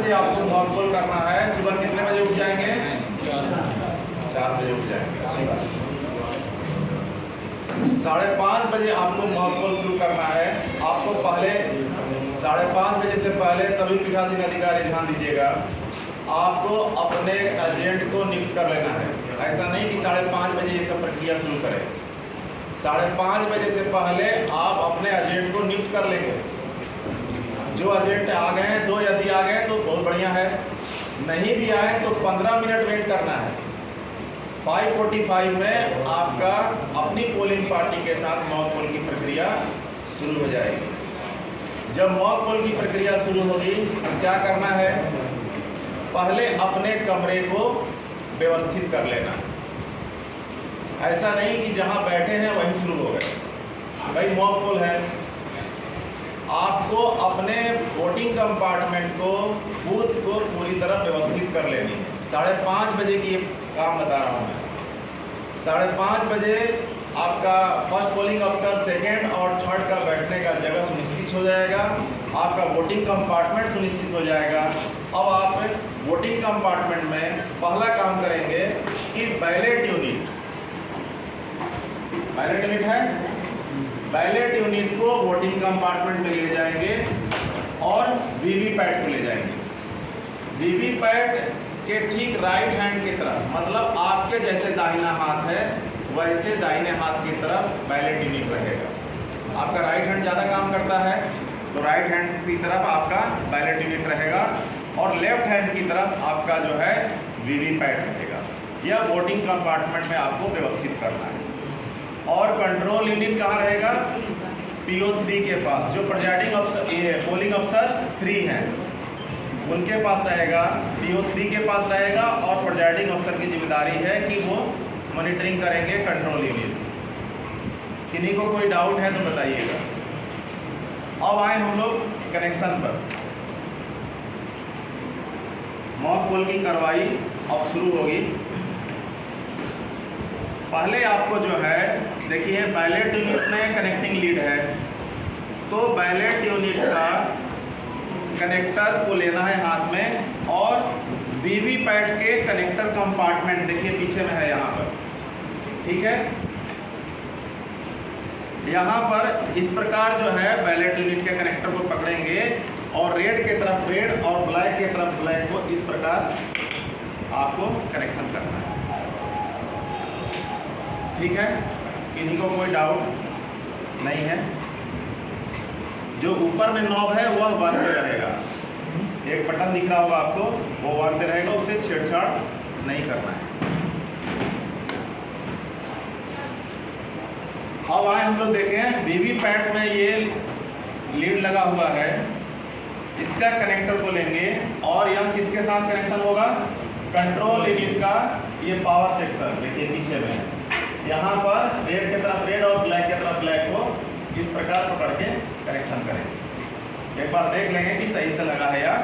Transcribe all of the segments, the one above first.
बजे आपको मॉकपोल करना है। सुबह कितने बजे उठ जाएंगे? 4 बजे उठ जाएंगे। अच्छी बात। 5:30 बजे आपको मॉकपोल शुरू करना है। आपको पहले 5:30 बजे से पहले सभी पीठासीन अधिकारी ध्यान दीजिएगा, आपको अपने एजेंट को नियुक्त कर लेना है। ऐसा नहीं कि 5:30 बजे ये सब प्रक्रिया शुरू करें। 5:30 बजे से पहले आप अपने एजेंट को नियुक्त कर लेंगे। जो एजेंट आ गए हैं, 2 यदि आ गए तो बहुत बढ़िया है, नहीं भी आए तो 15 मिनट वेट करना है। 5:45 में आपका अपनी पोलिंग पार्टी के साथ मॉक पोल की प्रक्रिया शुरू हो जाएगी। जब मॉक पोल की प्रक्रिया शुरू होगी तो क्या करना है? पहले अपने कमरे को व्यवस्थित कर लेना। ऐसा नहीं कि जहां बैठे हैं वहीं शुरू हो गए, भाई मॉक पोल है। आपको अपने वोटिंग कंपार्टमेंट को, बूथ को पूरी तरह व्यवस्थित कर लेनी है। 5:30 बजे की काम बता रहा हूँ मैं। 5:30 बजे आपका फर्स्ट पोलिंग अफसर, सेकेंड और थर्ड का बैठने का जगह सुनिश्चित हो जाएगा। आपका वोटिंग कंपार्टमेंट सुनिश्चित हो जाएगा। अब आप वोटिंग कंपार्टमेंट में पहला काम करेंगे कि बैलेट यूनिट है, बैलेट यूनिट को वोटिंग कंपार्टमेंट में ले जाएंगे और वीवीपैट को ले जाएंगे। वीवीपैट के ठीक राइट हैंड की तरफ, मतलब आपके जैसे दाहिना हाथ है वैसे दाहिने हाथ की तरफ बैलेट यूनिट रहेगा। आपका राइट हैंड ज़्यादा काम करता है तो राइट हैंड की तरफ आपका बैलेट यूनिट रहेगा और लेफ्ट हैंड की तरफ आपका जो है वीवीपैट रहेगा। यह वोटिंग कंपार्टमेंट में आपको व्यवस्थित करना है। और कंट्रोल यूनिट कहाँ रहेगा? PO3 के पास। जो प्रिजाइडिंग अफसर, ये पोलिंग अफसर 3 हैं, उनके पास रहेगा, PO3 के पास रहेगा। और प्रिजाइडिंग अफसर की जिम्मेदारी है कि वो मॉनिटरिंग करेंगे कंट्रोल यूनिट। किन्हीं को कोई डाउट है तो बताइएगा। अब आए हम लोग कनेक्शन पर। मॉक पोल की कार्रवाई अब शुरू होगी। पहले आपको जो है, देखिए बैलेट यूनिट में कनेक्टिंग लीड है, तो बैलेट यूनिट का कनेक्टर को लेना है हाथ में और वीवीपैट के कनेक्टर कंपार्टमेंट देखिए पीछे में है यहाँ पर, ठीक है। यहाँ पर इस प्रकार जो है बैलेट यूनिट के कनेक्टर को पकड़ेंगे और रेड के तरफ रेड और ब्लैक के तरफ ब्लैक को इस प्रकार आपको कनेक्शन करना है, ठीक है। किन्हीं को कोई डाउट नहीं है? जो ऊपर में नॉब है वह बंद रहेगा, एक बटन दिख रहा होगा आपको, वो बंद रहेगा, उसे छेड़छाड़ नहीं करना है। अब आए हम लोग देखें वीवीपैट में ये लीड लगा हुआ है, इसका कनेक्टर को लेंगे और यह किसके साथ कनेक्शन होगा? कंट्रोल यूनिट का ये पावर सेक्शन देखिए पीछे में, यहाँ पर रेड की तरफ रेड और ब्लैक की तरफ ब्लैक को इस प्रकार पकड़ के कनेक्शन करेंगे। एक बार देख लेंगे कि सही से लगा है या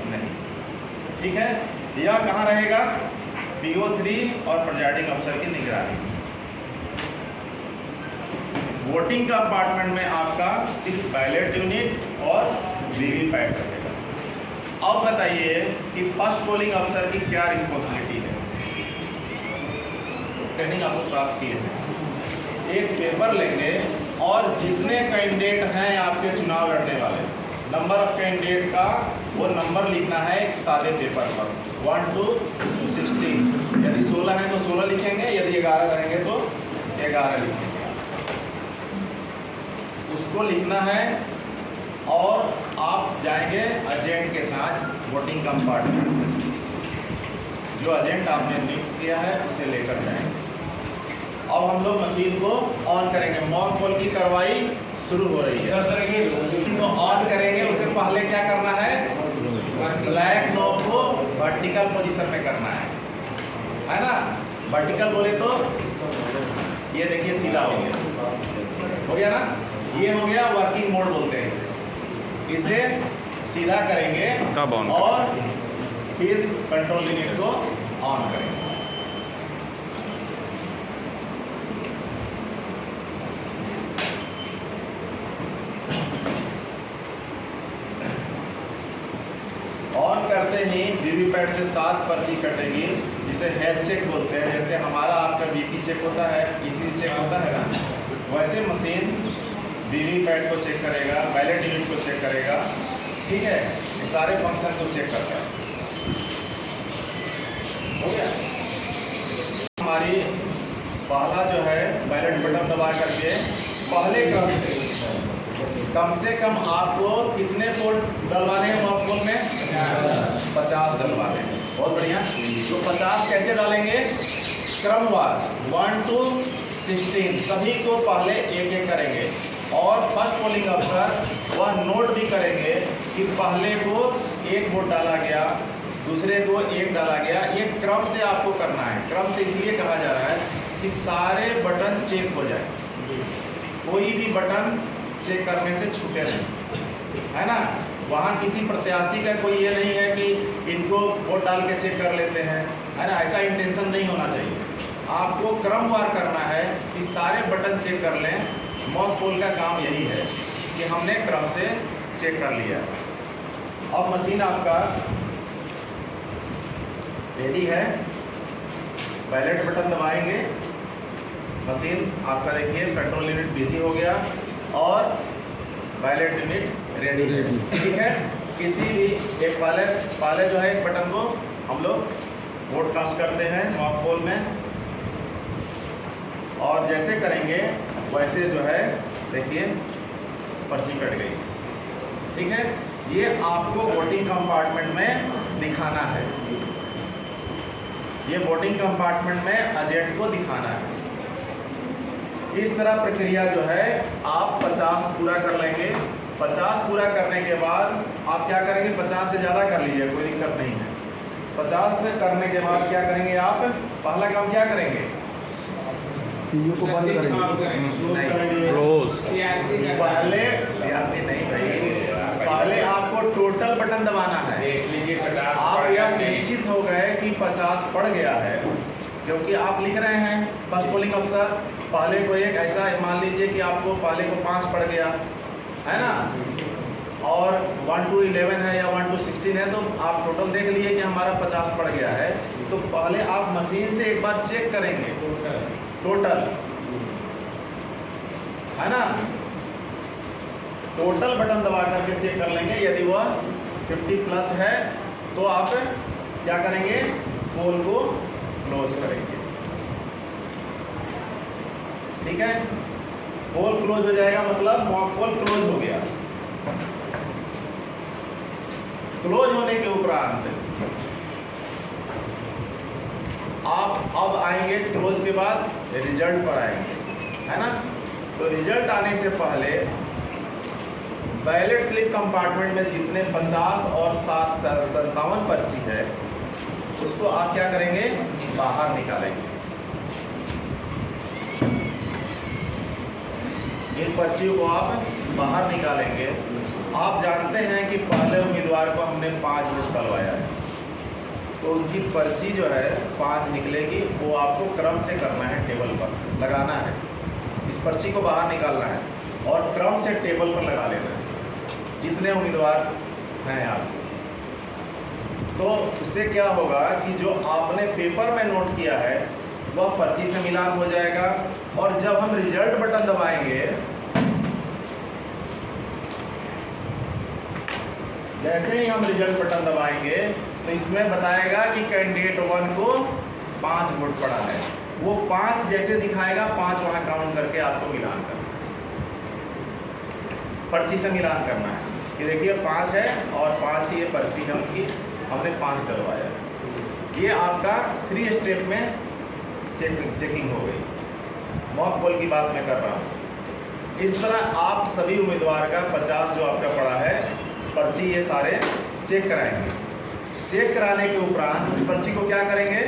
नहीं, ठीक है। यह कहाँ रहेगा? PO3 और प्रिजाइडिंग अफसर की निगरानी। वोटिंग कंपार्टमेंट में आपका सिर्फ बैलेट यूनिट और वीवीपैट रहेगा। अब बताइए कि फर्स्ट पोलिंग अफसर की क्या रिस्पॉन्सिबिलिटी है? ट्रेनिंग आपको प्राप्त की है। एक पेपर लेंगे और जितने कैंडिडेट हैं आपके चुनाव लड़ने वाले, नंबर ऑफ कैंडिडेट का वो नंबर लिखना है एक सादे पेपर पर 1 to 16। यदि 16 है तो 16 लिखेंगे, यदि 11 रहेंगे तो 11 लिखेंगे। उसको लिखना है और आप जाएंगे एजेंट के साथ वोटिंग कंपार्टमेंट में। जो एजेंट आपने नियुक्त किया है उसे लेकर जाएंगे। अब हम लोग मशीन को ऑन करेंगे। मॉक पोल की कार्रवाई शुरू हो रही है। मशीन को ऑन करेंगे, उससे पहले क्या करना है? ब्लैक नॉब को वर्टिकल पोजीशन में करना है ना। वर्टिकल बोले तो ये देखिए सीधा हो गया ना, ये हो गया वर्किंग मोड बोलते हैं इसे। इसे सीधा करेंगे और फिर कंट्रोल यूनिट को ऑन करेंगे। ऑन करते ही वीवीपैट से 7 पर्ची कटेगी, जिसे हेल्थ चेक बोलते हैं। जैसे हमारा आपका बीपी चेक होता है, ईसीजी चेक होता है ना, वैसे मशीन वीवीपैट को चेक करेगा, बैलेट यूनिट को चेक करेगा, ठीक है, ये सारे फंक्शन को चेक करता है। हो गया। हमारी पहला जो है बैलेट बटन दबा करके पहले कम से कम आपको कितने वोल्ट डलवाने हैं मॉकपोल में? 50 डलवाने हैं। बहुत बढ़िया। तो 50 कैसे डालेंगे? क्रमवार 1 to 16 सभी को पहले एक एक करेंगे, और फर्स्ट पोलिंग अफसर वह नोट भी करेंगे कि पहले को 1 वोट डाला गया, दूसरे को 1 डाला गया। ये क्रम से आपको करना है। क्रम से इसलिए कहा जा रहा है कि सारे बटन चेक हो जाए, कोई भी बटन चेक करने से छूटे नहीं, है ना। वहाँ किसी प्रत्याशी का कोई ये नहीं है कि इनको वोट डाल के चेक कर लेते हैं, है ना, ऐसा इंटेंशन नहीं होना चाहिए। आपको क्रमवार करना है कि सारे बटन चेक कर लें। मॉक पोल का काम यही है कि हमने क्रम से चेक कर लिया। अब मशीन आपका रेडी है, बैलेट बटन दबाएंगे, मशीन आपका देखिए कंट्रोल यूनिट बिजी हो गया और बैलेट यूनिट रेडी है, ठीक है। किसी भी एक पहले जो है एक बटन को हम लोग वोट कास्ट करते हैं मॉक पोल में, और जैसे करेंगे वैसे जो है देखिए पर्ची कट गई, ठीक है। ये आपको वोटिंग कंपार्टमेंट में दिखाना है, ये वोटिंग कंपार्टमेंट में एजेंट को दिखाना है। इस तरह प्रक्रिया जो है आप 50 पूरा कर लेंगे। 50 पूरा करने के बाद आप क्या करेंगे? 50 से ज़्यादा कर लीजिए, कोई दिक्कत नहीं है। 50 से करने के बाद क्या करेंगे आप? पहला काम क्या करेंगे? सीयू को बंद करेंगे। रोज पहले सीआरसी नहीं भाई, पहले आपको टोटल बटन दबाना है। आप यह सुनिश्चित हो गए कि 50 पड़ गया है, क्योंकि आप लिख रहे हैं फर्स्ट पोलिंग अफसर पहले को एक, ऐसा मान लीजिए कि आपको पहले को 5 पड़ गया है ना, और 1 to 11 है या 1 to 16 है, तो आप टोटल देख लिए कि हमारा 50 पड़ गया है। तो पहले आप मशीन से एक बार चेक करेंगे टोटल, है ना, टोटल बटन दबा करके चेक कर लेंगे। यदि वह 50 प्लस है तो आप क्या करेंगे? पोल को क्लोज करेंगे, ठीक है। पोल क्लोज हो जाएगा मतलब मॉक पोल क्लोज हो गया। क्लोज होने के उपरांत आप अब आएंगे, क्लोज के बाद रिजल्ट पर आएंगे, है ना। तो रिजल्ट आने से पहले बैलेट स्लिप कंपार्टमेंट में जितने 50 और 57 पर्ची है उसको आप क्या करेंगे? बाहर निकालेंगे। इन पर्चियों को आप बाहर निकालेंगे। आप जानते हैं कि पहले उम्मीदवार को हमने 5 वोट डलवाया है, तो उनकी पर्ची जो है 5 निकलेगी। वो आपको क्रम से करना है, टेबल पर लगाना है। इस पर्ची को बाहर निकालना है और क्रम से टेबल पर लगा लेना है जितने उम्मीदवार हैं आप। तो उससे क्या होगा कि जो आपने पेपर में नोट किया है वह पर्ची से मिलान हो जाएगा, और जब हम रिजल्ट बटन दबाएंगे, जैसे ही हम रिजल्ट बटन दबाएंगे तो इसमें बताएगा कि कैंडिडेट 1 को 5 वोट पड़ा है। वो 5 जैसे दिखाएगा, 5 वहां काउंट करके आपको मिलान करना है, पर्ची से मिलान करना है कि देखिए 5 है और 5 ही ये पर्ची है उनकी, हमने 5 डलवाया। ये आपका 3 स्टेप में चेकिंग हो गई। मॉक पोल की बात मैं कर रहा हूँ। इस तरह आप सभी उम्मीदवार का 50 जो आपका पड़ा है पर्ची, ये सारे चेक कराएंगे। चेक कराने के उपरांत उस पर्ची को क्या करेंगे?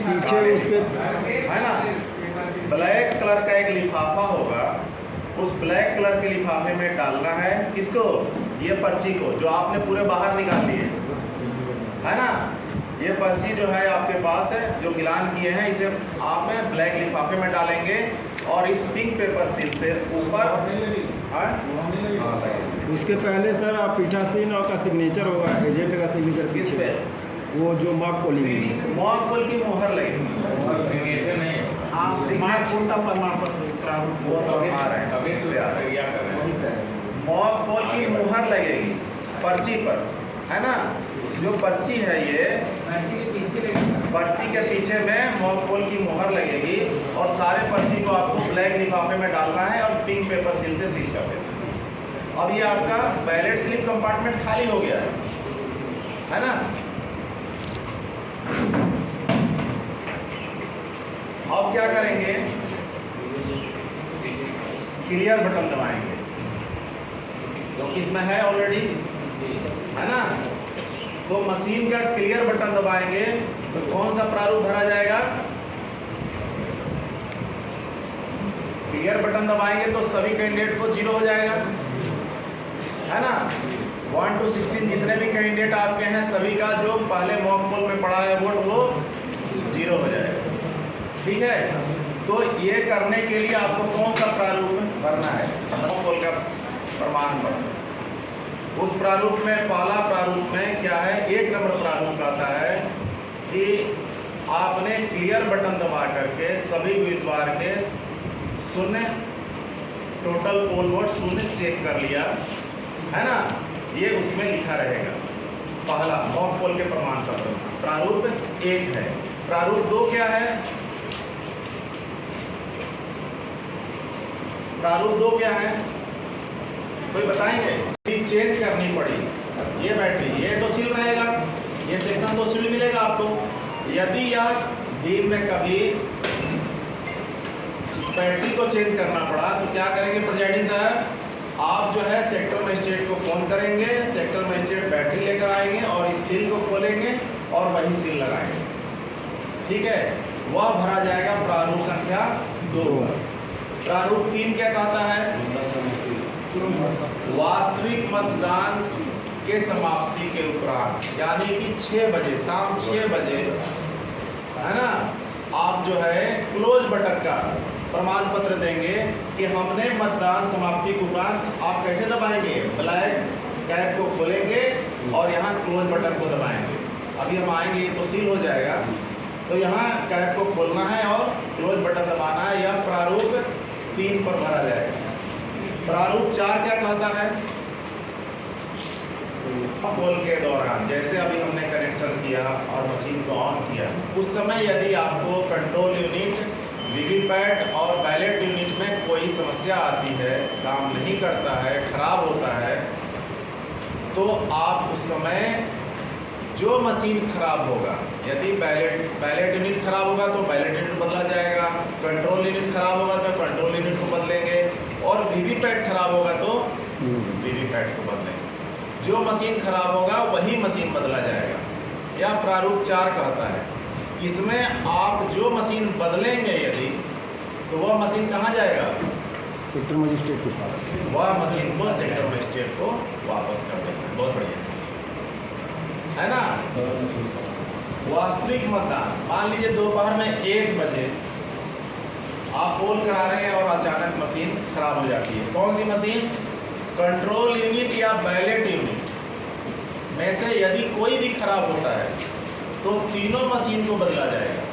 पीछे उसके, है ना, ब्लैक कलर का एक लिफाफा होगा, उस ब्लैक कलर के लिफाफे में डालना है। किसको? ये पर्ची को, जो आपने पूरे बाहर निकाल लिए, है ना। ये पर्ची जो है आपके पास है, जो मिलान किए हैं, इसे आप ब्लैक लिफाफे में डालेंगे और इस पिंक पेपर सील से ऊपर, हाँ लगेगा। उसके पहले सर आप पीठासीन और का सिग्नेचर होगा, एजेंट का सिग्नेचर किस पीछे पे? वो जो मॉक पोलिंग में मॉक पोल की मुहर लगेगी। वो तो आ रहे हैं, इस पे आ रहे हैं। मॉक पोल की मुहर लगेगी पर्ची पर, है ना। जो पर्ची है ये पर्ची के पीछे में मॉक पोल की मुहर लगेगी और सारे पर्ची को आपको ब्लैक लिफाफे में डालना है और पिंक पेपर सील से सील कर देना है। अब ये आपका बैलेट स्लिप कंपार्टमेंट खाली हो गया है ना। अब क्या करेंगे, क्लियर बटन दबाएंगे जो कि इसमें है ऑलरेडी, है ना। तो मशीन का क्लियर बटन दबाएंगे तो कौन सा प्रारूप भरा जाएगा? क्लियर बटन दबाएंगे तो सभी कैंडिडेट को 0 हो जाएगा, है ना। 1 to 16 जितने भी कैंडिडेट आपके हैं सभी का जो पहले मॉक पोल में पड़ा है वोट वो 0 हो जाएगा। ठीक है, तो ये करने के लिए आपको कौन सा प्रारूप भरना है? मॉक पोल का प्रमाण पत्र। उस प्रारूप में पहला प्रारूप में क्या है, 1 नंबर प्रारूप आता है कि आपने क्लियर बटन दबा करके सभी उम्मीदवार के 0 टोटल पोल वोट 0 चेक कर लिया, है ना। ये उसमें लिखा रहेगा पहला मॉक पोल के प्रमाण पत्र। प्रारूप 1 है। प्रारूप 2 क्या है? प्रारूप 2 क्या है, कोई बताएंगे? चेंज करनी पड़ी ये बैटरी, ये तो सील रहेगा, ये सेक्शन तो सील मिलेगा आपको। यदि यह दिन में कभी इस बैटरी को चेंज करना पड़ा तो क्या करेंगे प्रेसिडेंट साहब? आप जो है सेक्टर मजिस्ट्रेट को फ़ोन करेंगे, सेक्टर मजिस्ट्रेट बैटरी लेकर आएंगे और इस सील को खोलेंगे और वही सील लगाएंगे। ठीक है, वह भरा जाएगा प्रारूप संख्या 2। प्रारूप 3 क्या कहता है? वास्तविक मतदान के समाप्ति के उपरांत, यानी कि 6 बजे, शाम 6 बजे, है ना, आप जो है क्लोज बटन का प्रमाण पत्र देंगे कि हमने मतदान समाप्ति के उपरांत। आप कैसे दबाएंगे? ब्लैक कैप को खोलेंगे और यहाँ क्लोज बटन को दबाएंगे। अभी हम आएंगे तो सील हो जाएगा, तो यहाँ कैप को खोलना है और क्लोज बटन दबाना है। यह प्रारूप 3 पर भरा जाएगा। प्रारूप 4 क्या कहता है? पोल के दौरान जैसे अभी हमने कनेक्शन किया और मशीन को ऑन किया, उस समय यदि आपको कंट्रोल यूनिट, वीवीपैट और बैलेट यूनिट में कोई समस्या आती है, काम नहीं करता है, खराब होता है, तो आप उस समय जो मशीन खराब होगा, यदि बैलेट यूनिट खराब होगा तो बैलेट यूनिट बदला जाएगा, कंट्रोल यूनिट खराब होगा तो कंट्रोल यूनिट को बदलेंगे और वीवीपैट खराब होगा तो वीवीपैट को बदलेंगे। जो मशीन खराब होगा वही मशीन बदला जाएगा। यह प्रारूप 4 कहता है। इसमें आप जो मशीन बदलेंगे यदि, तो वह मशीन कहाँ जाएगा? सेक्टर मजिस्ट्रेट के पास। वह मशीन को सेक्टर मजिस्ट्रेट को वापस कर देना। बहुत बढ़िया, है ना। वास्तविक मतदान, मान लीजिए दोपहर में 1 बजे आप पोल करा रहे हैं और अचानक मशीन खराब हो जाती है। कौन सी मशीन? कंट्रोल यूनिट या बैलेट यूनिट में से यदि कोई भी खराब होता है तो तीनों मशीन को बदला जाएगा।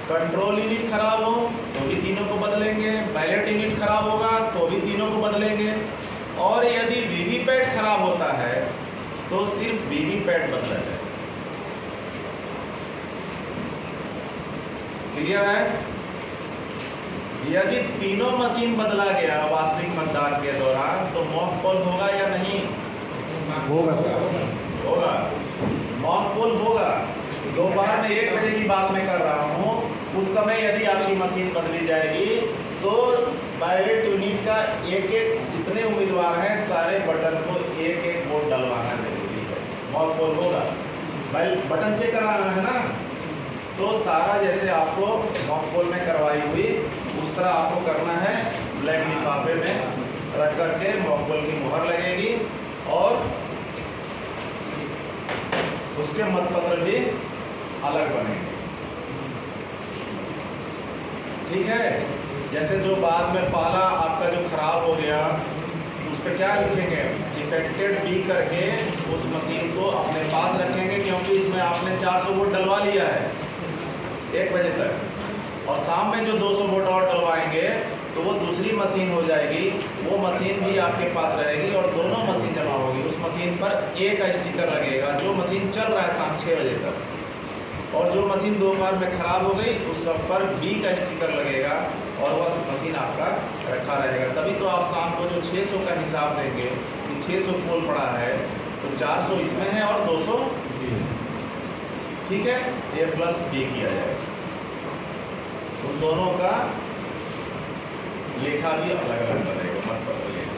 कंट्रोल यूनिट खराब हो तो भी तीनों को बदलेंगे, बैलेट यूनिट खराब होगा तो भी तीनों को बदलेंगे, और यदि वीवीपैट खराब होता है तो सिर्फ वीवीपैट बदला जाएगा। क्लियर है? यदि तीनों मशीन बदला गया वास्तविक मतदान के दौरान तो मॉक पोल होगा या नहीं? होगा सर, होगा। मॉक पोल होगा। दोपहर में 1 बजे की बात मैं कर रहा हूँ, उस समय यदि आपकी मशीन बदली जाएगी तो बैलेट यूनिट का एक जितने उम्मीदवार हैं सारे बटन को एक वोट डलवाना जरूरी है। मॉक पोल होगा, बटन चेक कराना है ना, तो सारा जैसे आपको मॉक पोल में करवाई हुई उस तरह आपको करना है। ब्लैक लिफाफे में रख करके मॉक पोल की मुहर लगेगी और उसके मतपत्र भी अलग बनेंगे। ठीक है, जैसे जो बाद में पहला आपका जो खराब हो गया उस पे क्या लिखेंगे, इफेक्टेड बी करके उस मशीन को अपने पास रखेंगे, क्योंकि इसमें आपने 400 वोल्ट डलवा लिया है 1 बजे तक, और शाम में जो 200 वोल्ट और डलवाएंगे तो वो दूसरी मशीन हो जाएगी, वो मशीन भी आपके पास रहेगी और दोनों मशीन जमा होगी। उस मशीन पर ए का स्टिकर लगेगा, जो मशीन चल रहा है शाम 6 बजे तक, और जो मशीन दोपहर में ख़राब हो गई उस सब पर बी का स्टिकर लगेगा और वह मशीन आपका रखा रहेगा। तभी तो आप शाम को जो 600 का हिसाब देंगे कि 600 पोल पड़ा है तो 400 इसमें है और 200 इसमें, ठीक है, ए प्लस बी किया जाएगा। उन दोनों का लेखा भी अलग अलग बनेगा, मत बदलिएगा।